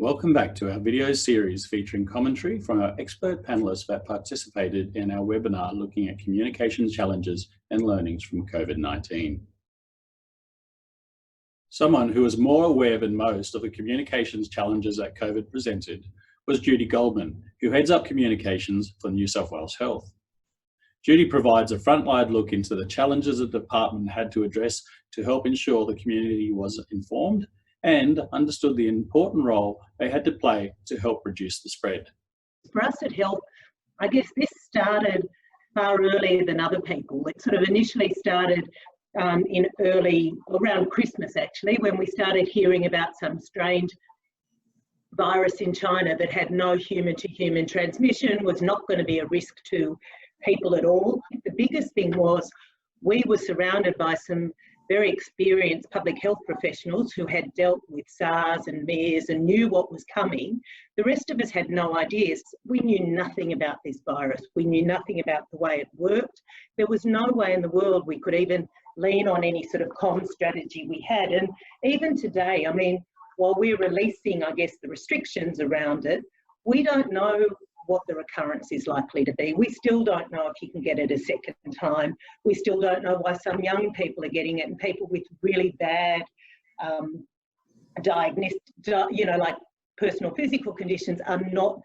Welcome back to our video series featuring commentary from our expert panelists that participated in our webinar looking at communication challenges and learnings from COVID-19. Someone who was more aware than most of the communications challenges that COVID presented was Judy Goldman, who heads up communications for New South Wales Health. Judy provides a frontline look into the challenges the department had to address to help ensure the community was informed and understood the important role they had to play to help reduce the spread. For us at Health, I guess this started far earlier than other people. It sort of initially started around Christmas actually, when we started hearing about some strange virus in China that had no human-to-human transmission, was not going to be a risk to people at all. The biggest thing was we were surrounded by some very experienced public health professionals who had dealt with SARS and MERS and knew what was coming. The rest of us had no ideas. We knew nothing about this virus. We knew nothing about the way it worked. There was no way in the world we could even lean on any sort of comm strategy we had. And even today, I mean, while we're releasing, I guess, the restrictions around it, we don't know what the recurrence is likely to be. We still don't know if you can get it a second time. We still don't know why some young people are getting it, and people with really bad like personal physical conditions are not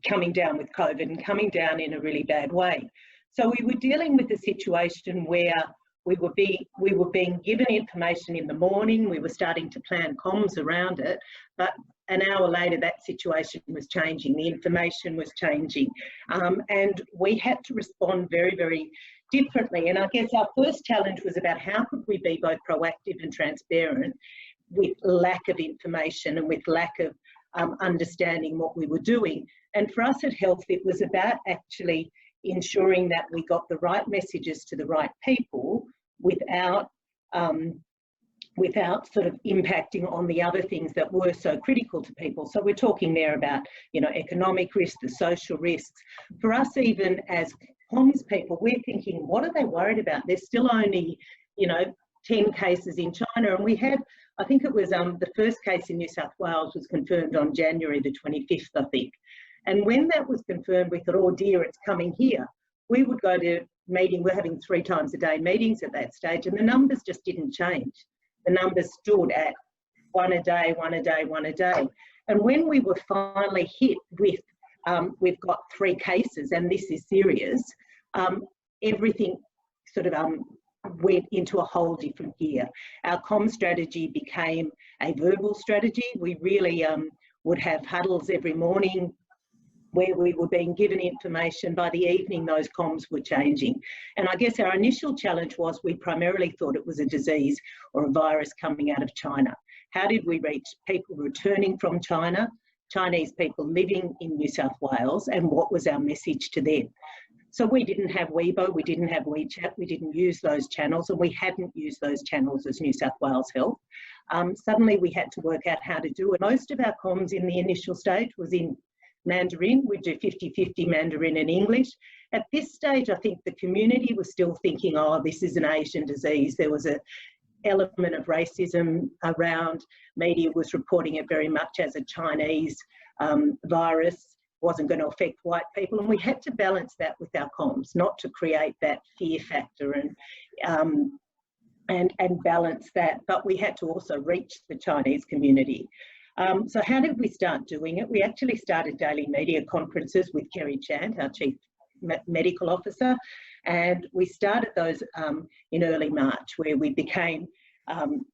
coming down with COVID and coming down in a really bad way. So we were dealing with a situation where we were being given information in the morning. We were starting to plan comms around it, but an hour later that situation was changing, the information was changing, and we had to respond very, very differently. And I guess our first challenge was about how could we be both proactive and transparent with lack of information and with lack of understanding what we were doing. And for us at Health, it was about actually ensuring that we got the right messages to the right people without sort of impacting on the other things that were so critical to people. So we're talking there about, you know, economic risks, the social risks. For us, even as comms people, we're thinking, what are they worried about? There's still only, 10 cases in China, and we had, I think it was the first case in New South Wales was confirmed on January the 25th, I think. And when that was confirmed, we thought, oh dear, it's coming here. We would go to meeting, we're having 3 times a day meetings at that stage, and the numbers just didn't change. The numbers stood at 1 a day, 1 a day, 1 a day. And when we were finally hit with, we've got 3 cases and this is serious, everything sort of went into a whole different gear. Our comm strategy became a verbal strategy. We really would have huddles every morning where we were being given information. By the evening, those comms were changing. And I guess our initial challenge was we primarily thought it was a disease or a virus coming out of China. How did we reach people returning from China, Chinese people living in New South Wales, and what was our message to them? So we didn't have Weibo, we didn't have WeChat, we didn't use those channels, and we hadn't used those channels as New South Wales Health. Suddenly we had to work out how to do it. Most of our comms in the initial stage was in Mandarin. We do 50-50 Mandarin and English. At this stage, I think the community was still thinking, oh, this is an Asian disease. There was an element of racism around. Media was reporting it very much as a Chinese virus, wasn't going to affect white people. And we had to balance that with our comms, not to create that fear factor and balance that. But we had to also reach the Chinese community. So how did we start doing it? We actually started daily media conferences with Kerry Chant, our Chief Medical Officer, and we started those in early March, where we became,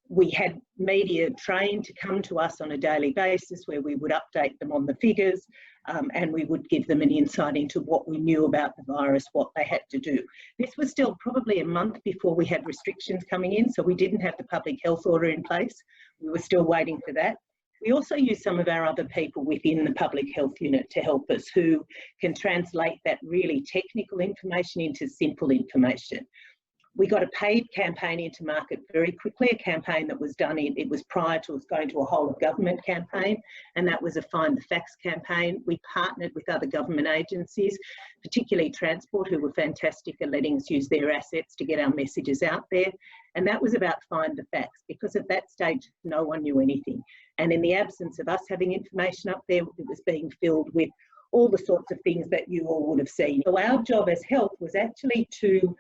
we had media trained to come to us on a daily basis, where we would update them on the figures, and we would give them an insight into what we knew about the virus, what they had to do. This was still probably a month before we had restrictions coming in, so we didn't have the public health order in place. We were still waiting for that. We also use some of our other people within the public health unit to help us, who can translate that really technical information into simple information. We got a paid campaign into market very quickly, a campaign that was done it was prior to us going to a whole of government campaign, and that was a Find the Facts campaign. We partnered with other government agencies, particularly Transport, who were fantastic at letting us use their assets to get our messages out there. And that was about Find the Facts, because at that stage, no one knew anything. And in the absence of us having information up there, it was being filled with all the sorts of things that you all would have seen. So our job as health was actually to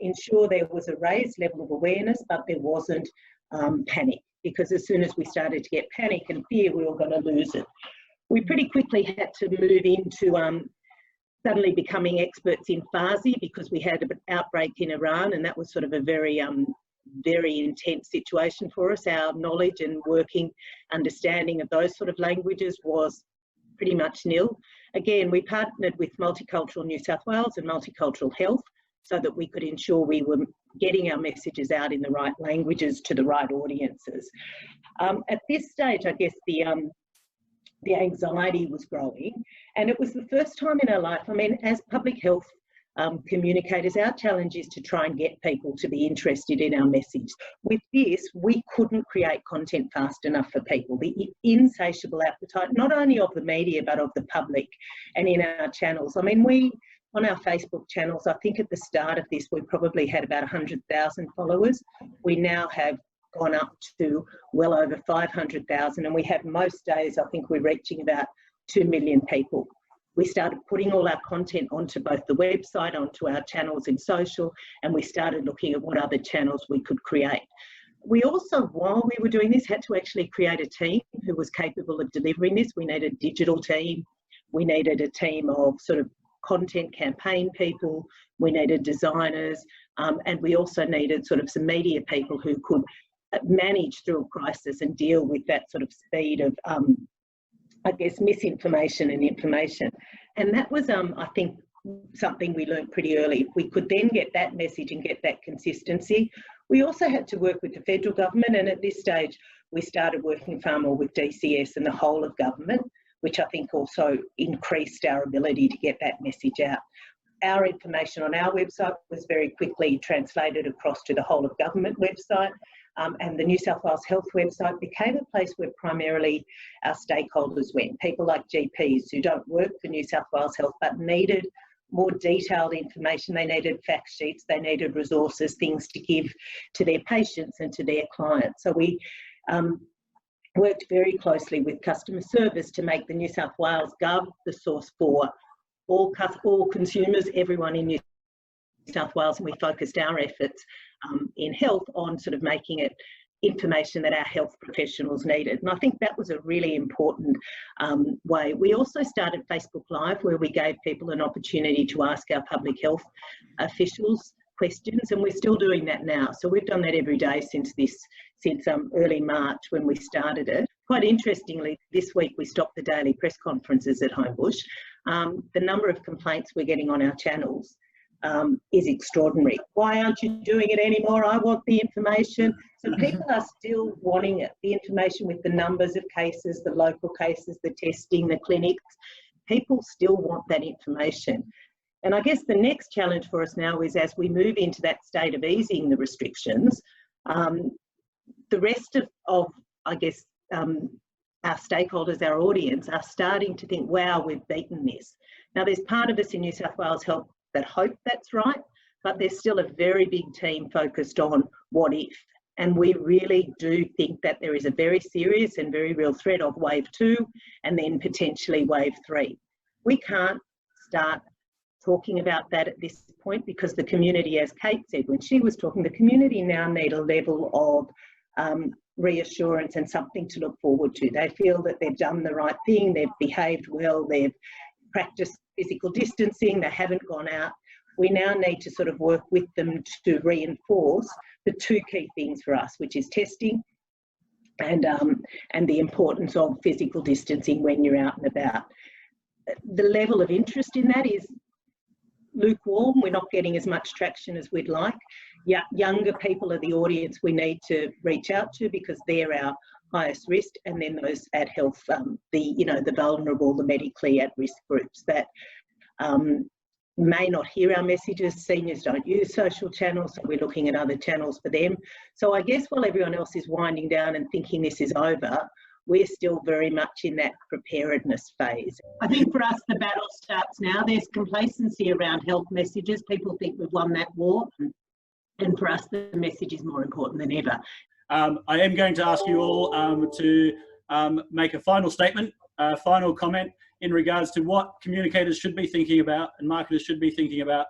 ensure there was a raised level of awareness, but there wasn't panic, because as soon as we started to get panic and fear, we were going to lose it. We pretty quickly had to move into suddenly becoming experts in Farsi, because we had an outbreak in Iran, and that was sort of a very intense situation for us. Our knowledge and working understanding of those sort of languages was pretty much nil. Again, we partnered with Multicultural New South Wales and Multicultural Health so that we could ensure we were getting our messages out in the right languages to the right audiences. At this stage, I guess the anxiety was growing, and it was the first time in our life, I mean, as public health communicators, our challenge is to try and get people to be interested in our message. With this, we couldn't create content fast enough for people. The insatiable appetite, not only of the media, but of the public and in our channels. I mean, on our Facebook channels, I think at the start of this, we probably had about 100,000 followers. We now have gone up to well over 500,000, and we have most days, I think we're reaching about 2 million people. We started putting all our content onto both the website, onto our channels in social, and we started looking at what other channels we could create. We also, while we were doing this, had to actually create a team who was capable of delivering this. We needed a digital team. We needed a team of sort of content campaign people. We needed designers, and we also needed sort of some media people who could manage through a crisis and deal with that sort of speed of I guess, misinformation and information. And that was, I think, something we learned pretty early. If we could then get that message and get that consistency, we also had to work with the federal government. And at this stage, we started working far more with DCS and the whole of government, which I think also increased our ability to get that message out. Our information on our website was very quickly translated across to the whole of government website. And the New South Wales Health website became a place where primarily our stakeholders went. People like GPs who don't work for New South Wales Health but needed more detailed information. They needed fact sheets, they needed resources, things to give to their patients and to their clients. So we worked very closely with customer service to make the New South Wales Gov the source for all consumers, everyone in New South Wales, and we focused our efforts in health on sort of making it information that our health professionals needed. And I think that was a really important way. We also started Facebook Live, where we gave people an opportunity to ask our public health officials questions, and we're still doing that now. So we've done that every day since early March when we started it. Quite interestingly, this week we stopped the daily press conferences at Homebush. The number of complaints we're getting on our channels is extraordinary. Why aren't you doing it anymore? I want the information. So people are still wanting it, the information with the numbers of cases, the local cases, the testing, the clinics. People still want that information. And I guess the next challenge for us now is, as we move into that state of easing the restrictions, the rest of I guess, our stakeholders, our audience, are starting to think, wow, we've beaten this. Now, there's part of us in New South Wales Health that hope that's right, but there's still a very big team focused on what if. And we really do think that there is a very serious and very real threat of wave 2 and then potentially wave 3. We can't start talking about that at this point, because the community, as Kate said when she was talking, the community now need a level of reassurance and something to look forward to. They feel that they've done the right thing, they've behaved well, they've practiced physical distancing, they haven't gone out. We now need to sort of work with them to reinforce the two key things for us, which is testing and the importance of physical distancing when you're out and about. The level of interest in that is lukewarm. We're not getting as much traction as we'd like. Younger people are the audience we need to reach out to, because they're our highest risk, and then those at health, the vulnerable, the medically at risk groups that may not hear our messages. Seniors don't use social channels, so we're looking at other channels for them. So I guess while everyone else is winding down and thinking this is over, we're still very much in that preparedness phase. I think for us, the battle starts now. There's complacency around health messages. People think we've won that war. And for us, the message is more important than ever. I am going to ask you all to make a final statement, a final comment in regards to what communicators should be thinking about and marketers should be thinking about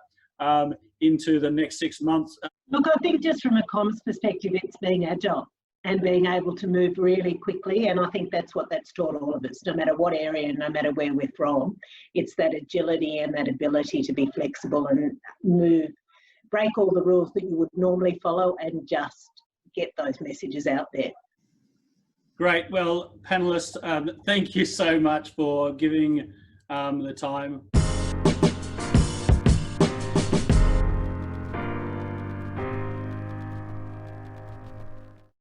into the next 6 months. Look, I think just from a comms perspective, it's being agile and being able to move really quickly. And I think that's what that's taught all of us, no matter what area and no matter where we're from. It's that agility and that ability to be flexible and move, break all the rules that you would normally follow and just get those messages out there. Great. Well, panelists, thank you so much for giving the time.